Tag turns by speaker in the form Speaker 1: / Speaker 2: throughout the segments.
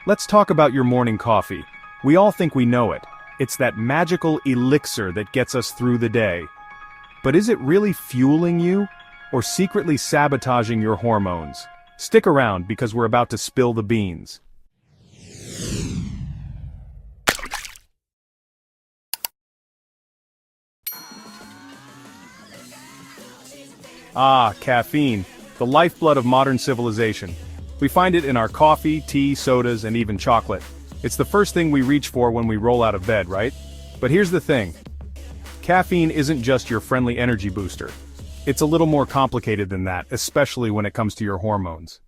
Speaker 1: Let's talk about your morning coffee. We all think we know it. It's that magical elixir that gets us through the day. But is it really fueling you, or secretly sabotaging your hormones? Stick around because we're about to spill the beans. Ah, caffeine, the lifeblood of modern civilization. We find it in our coffee, tea, sodas, and even chocolate. It's the first thing we reach for when we roll out of bed, right? But here's the thing. Caffeine isn't just your friendly energy booster. It's a little more complicated than that, especially when it comes to your hormones.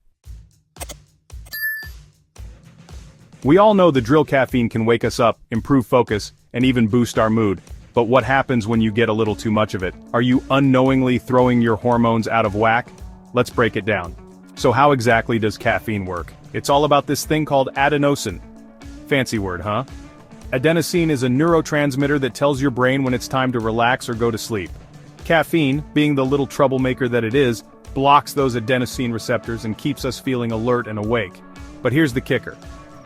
Speaker 1: We all know the drill caffeine can wake us up, improve focus, and even boost our mood. But what happens when you get a little too much of it? Are you unknowingly throwing your hormones out of whack? Let's break it down. So how exactly does caffeine work? It's all about this thing called adenosine. Fancy word, huh? Adenosine is a neurotransmitter that tells your brain when it's time to relax or go to sleep. Caffeine, being the little troublemaker that it is, blocks those adenosine receptors and keeps us feeling alert and awake. But here's the kicker.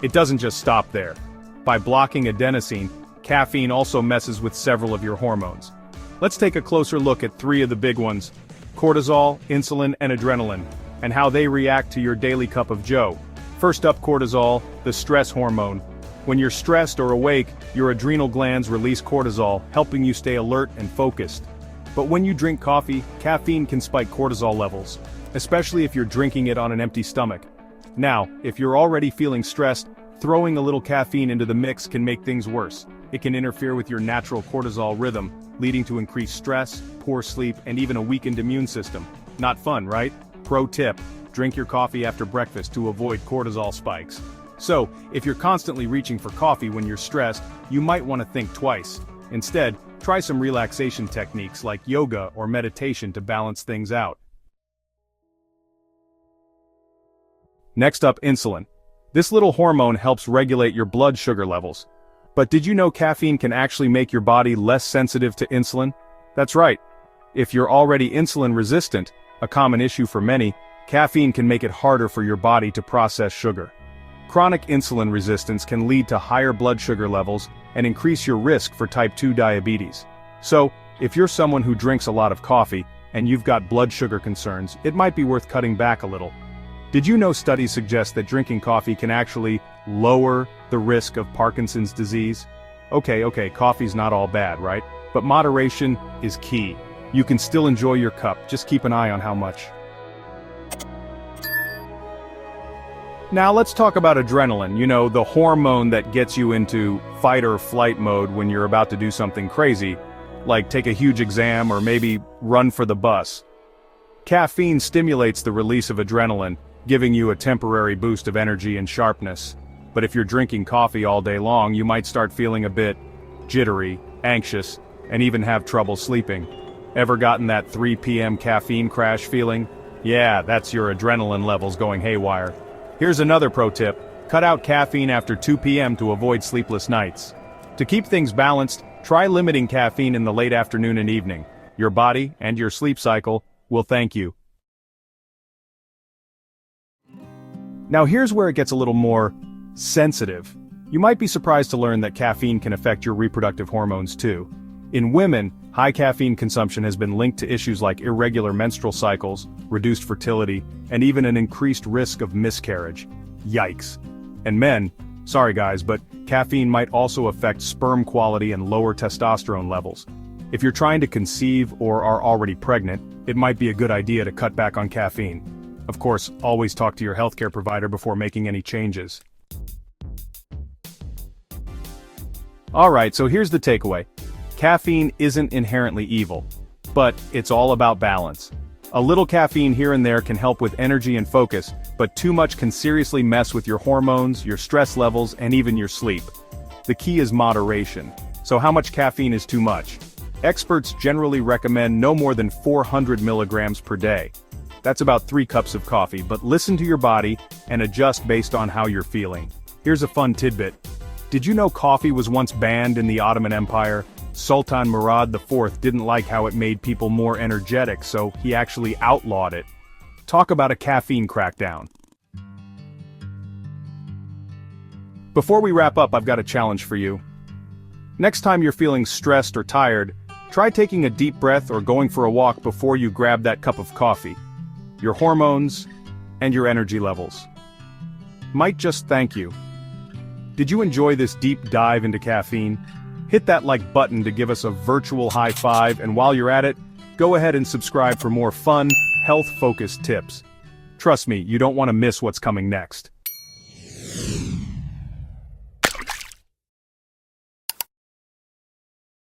Speaker 1: It doesn't just stop there. By blocking adenosine, caffeine also messes with several of your hormones. Let's take a closer look at three of the big ones: cortisol, insulin, and adrenaline, and how they react to your daily cup of joe. First up, cortisol, the stress hormone. When you're stressed or awake, your adrenal glands release cortisol, helping you stay alert and focused. But when you drink coffee, caffeine can spike cortisol levels, especially if you're drinking it on an empty stomach. Now, if you're already feeling stressed, throwing a little caffeine into the mix can make things worse. It can interfere with your natural cortisol rhythm, leading to increased stress, poor sleep, and even a weakened immune system. Not fun, right? Pro tip: drink your coffee after breakfast to avoid cortisol spikes. So, if you're constantly reaching for coffee when you're stressed, you might want to think twice. Instead, try some relaxation techniques like yoga or meditation to balance things out. Next up, insulin. This little hormone helps regulate your blood sugar levels. But did you know caffeine can actually make your body less sensitive to insulin? That's right. If you're already insulin resistant, a common issue for many, caffeine can make it harder for your body to process sugar. Chronic insulin resistance can lead to higher blood sugar levels and increase your risk for type 2 diabetes. So, if you're someone who drinks a lot of coffee, and you've got blood sugar concerns, it might be worth cutting back a little. Did you know studies suggest that drinking coffee can actually lower the risk of Parkinson's disease? Okay, coffee's not all bad, right? But moderation is key. You can still enjoy your cup, just keep an eye on how much. Now let's talk about adrenaline, the hormone that gets you into fight or flight mode when you're about to do something crazy, like take a huge exam or maybe run for the bus. Caffeine stimulates the release of adrenaline, giving you a temporary boost of energy and sharpness. But if you're drinking coffee all day long, you might start feeling a bit jittery, anxious, and even have trouble sleeping. Ever gotten that 3 p.m. caffeine crash feeling? Yeah, that's your adrenaline levels going haywire. Here's another pro tip: cut out caffeine after 2 p.m. to avoid sleepless nights. To keep things balanced, try limiting caffeine in the late afternoon and evening. Your body, and your sleep cycle, will thank you. Now here's where it gets a little more sensitive. You might be surprised to learn that caffeine can affect your reproductive hormones too. In women, high caffeine consumption has been linked to issues like irregular menstrual cycles, reduced fertility, and even an increased risk of miscarriage. Yikes. And men, sorry guys, but caffeine might also affect sperm quality and lower testosterone levels. If you're trying to conceive or are already pregnant, it might be a good idea to cut back on caffeine. Of course, always talk to your healthcare provider before making any changes. Alright, so here's the takeaway. Caffeine isn't inherently evil, but it's all about balance. A little caffeine here and there can help with energy and focus, but too much can seriously mess with your hormones, your stress levels, and even your sleep. The key is moderation. So how much caffeine is too much? Experts generally recommend no more than 400 milligrams per day. That's about 3 cups of coffee, but listen to your body and adjust based on how you're feeling. Here's a fun tidbit. Did you know coffee was once banned in the Ottoman Empire? Sultan Murad IV didn't like how it made people more energetic, so he actually outlawed it. Talk about a caffeine crackdown. Before we wrap up, I've got a challenge for you. Next time you're feeling stressed or tired, try taking a deep breath or going for a walk before you grab that cup of coffee. Your hormones and your energy levels might just thank you. Did you enjoy this deep dive into caffeine? Hit that like button to give us a virtual high five, and while you're at it, go ahead and subscribe for more fun, health-focused tips. Trust me, you don't want to miss what's coming next.